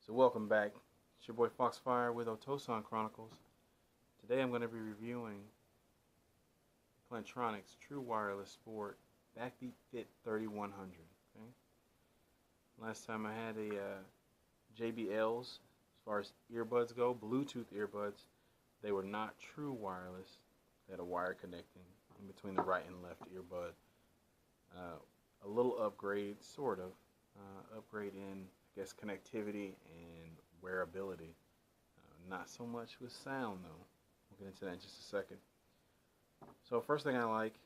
So welcome back. It's your boy Foxfire with Otosan Chronicles. Today I'm going to be reviewing Plantronics True Wireless Sport Backbeat Fit 3100. Okay. Last time I had a JBLs, as far as earbuds go, Bluetooth earbuds. They were not true wireless. They had a wire connecting in between the right and left earbud. A little upgrade, sort of. Upgrade in, I guess, connectivity and wearability. Not so much with sound, though. We'll get into that in just a second. So first thing I like,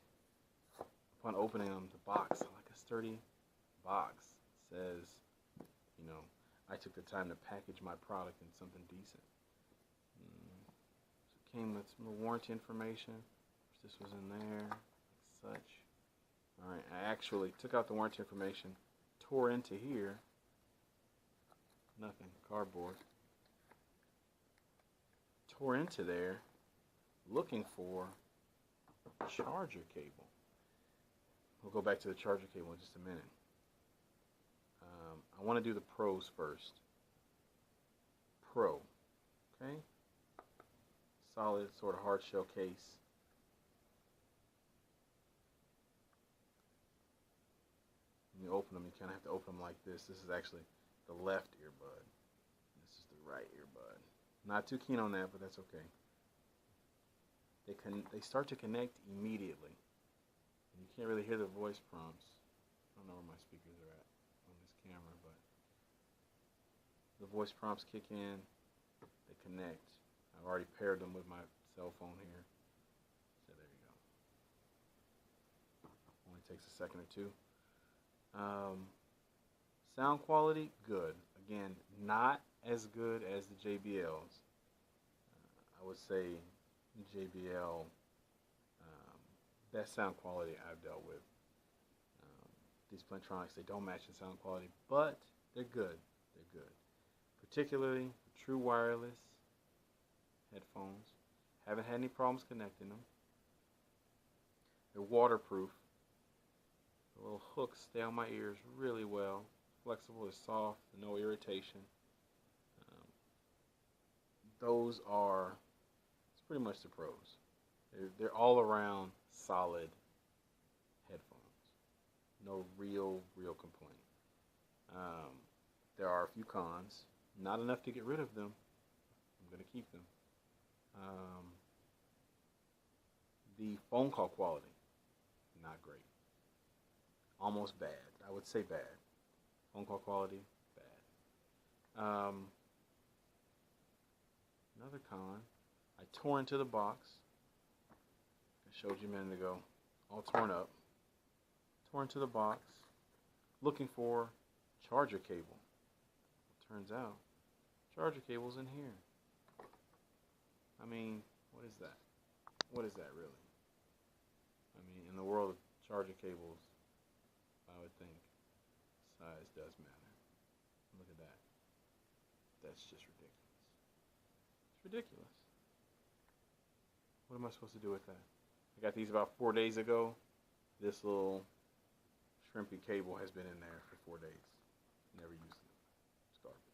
upon opening them, the box, I like a sturdy box. It says, you know, I took the time to package my product in something decent. So it came with some warranty information. This was in there, like such. Alright, I actually took out the warranty information, tore into here. Nothing, cardboard. Tore into there, looking for a charger cable. We'll go back to the charger cable in just a minute. I want to do the pros first. Pro, okay? Solid, sort of hard shell case. When you open them, you kind of have to open them like this. This is actually the left earbud. This is the right earbud. Not too keen on that, but that's okay. They start to connect immediately. And you can't really hear the voice prompts. I don't know where my speakers are at on this camera, but the voice prompts kick in. They connect. I've already paired them with my cell phone here. So there you go. Only takes a second or two. Sound quality, good. Again, not as good as the JBLs. I would say JBL, best sound quality I've dealt with. These Plantronics, they don't match in sound quality, but they're good. They're good. Particularly true wireless headphones. Haven't had any problems connecting them. They're waterproof. The little hooks stay on my ears really well. Flexible, they're soft, no irritation. Those are, it's pretty much the pros. They're all around solid headphones. No real complaint. There are a few cons. Not enough to get rid of them. I'm going to keep them. The phone call quality, not great. Almost bad. I would say bad. Phone call quality, bad. Another con, I tore into the box. I showed you a minute ago. All torn up. Tore into the box. Looking for charger cable. Turns out, charger cable's in here. I mean, what is that? What is that really? I mean, in the world of charger cables, I would think size does matter. Look at that. That's just ridiculous. It's ridiculous. What am I supposed to do with that? I got these about 4 days ago. This little shrimpy cable has been in there for 4 days. Never used it. It's garbage.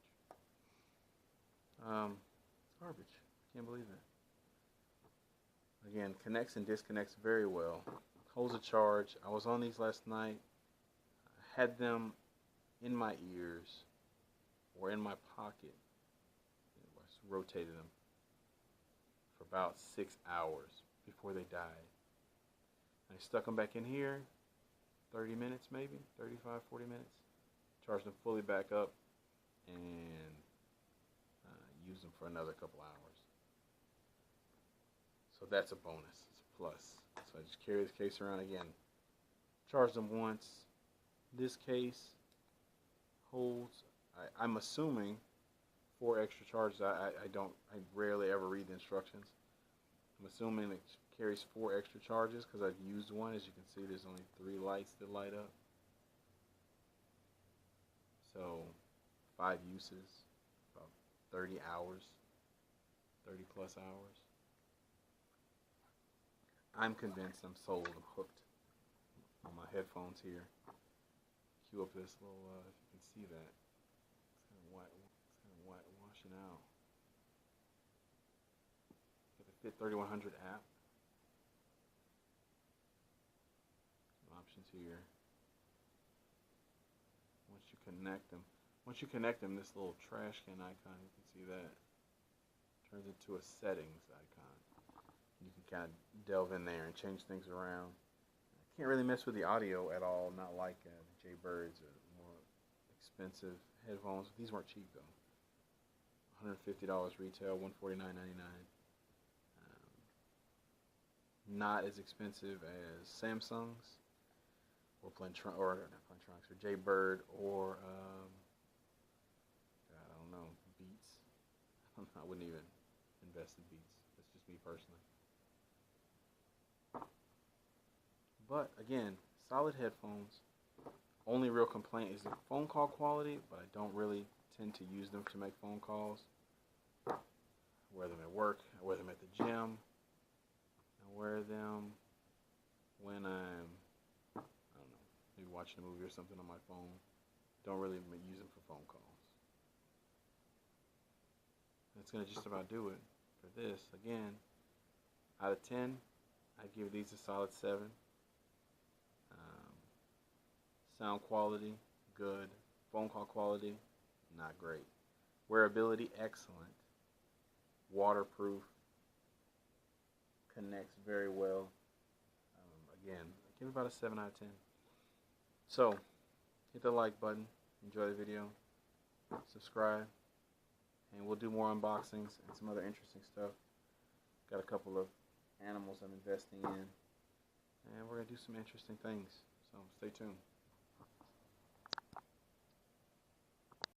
It's garbage. I can't believe that. Again, connects and disconnects very well. Holds a charge. I was on these last night. I had them in my ears or in my pocket. I rotated them for about 6 hours before they died. I stuck them back in here, 30 minutes maybe, 35, 40 minutes. Charged them fully back up and used them for another couple hours. So that's a bonus. It's a plus. So I just carry this case around again. Charged them once. This case holds, I'm assuming, 4 extra charges. I rarely ever read the instructions. I'm assuming it carries 4 extra charges because I've used one. As you can see, there's only 3 lights that light up. So 5 uses, about 30 hours, 30 plus hours. I'm convinced, I'm sold, I'm hooked on my headphones here. Cue up this little, if you can see that, it's kind of option out. Got the Fit 3100 app. Some options here. Once you connect them, this little trash can icon, you can see that turns into a settings icon. You can kind of delve in there and change things around. Can't really mess with the audio at all, not like the Jaybird's or more expensive headphones. These weren't cheap though. $150 retail, $149.99. Not as expensive as Samsung's or Plantronics or Jaybird or God, I don't know, Beats. I wouldn't even invest in Beats. That's just me personally. But again, solid headphones. Only real complaint is the phone call quality, but I don't really tend to use them to make phone calls. I wear them at work, I wear them at the gym, I wear them when I'm, I don't know, maybe watching a movie or something on my phone. Don't really use them for phone calls. That's going to just about do it for this. Again, out of 10, I give these a solid 7. Sound quality, good. Phone call quality, not great. Wearability, excellent. Waterproof. Connects very well. Again, I give it about a 7 out of 10. So, hit the like button. Enjoy the video. Subscribe. And we'll do more unboxings and some other interesting stuff. Got a couple of animals I'm investing in. And we're going to do some interesting things. So, stay tuned.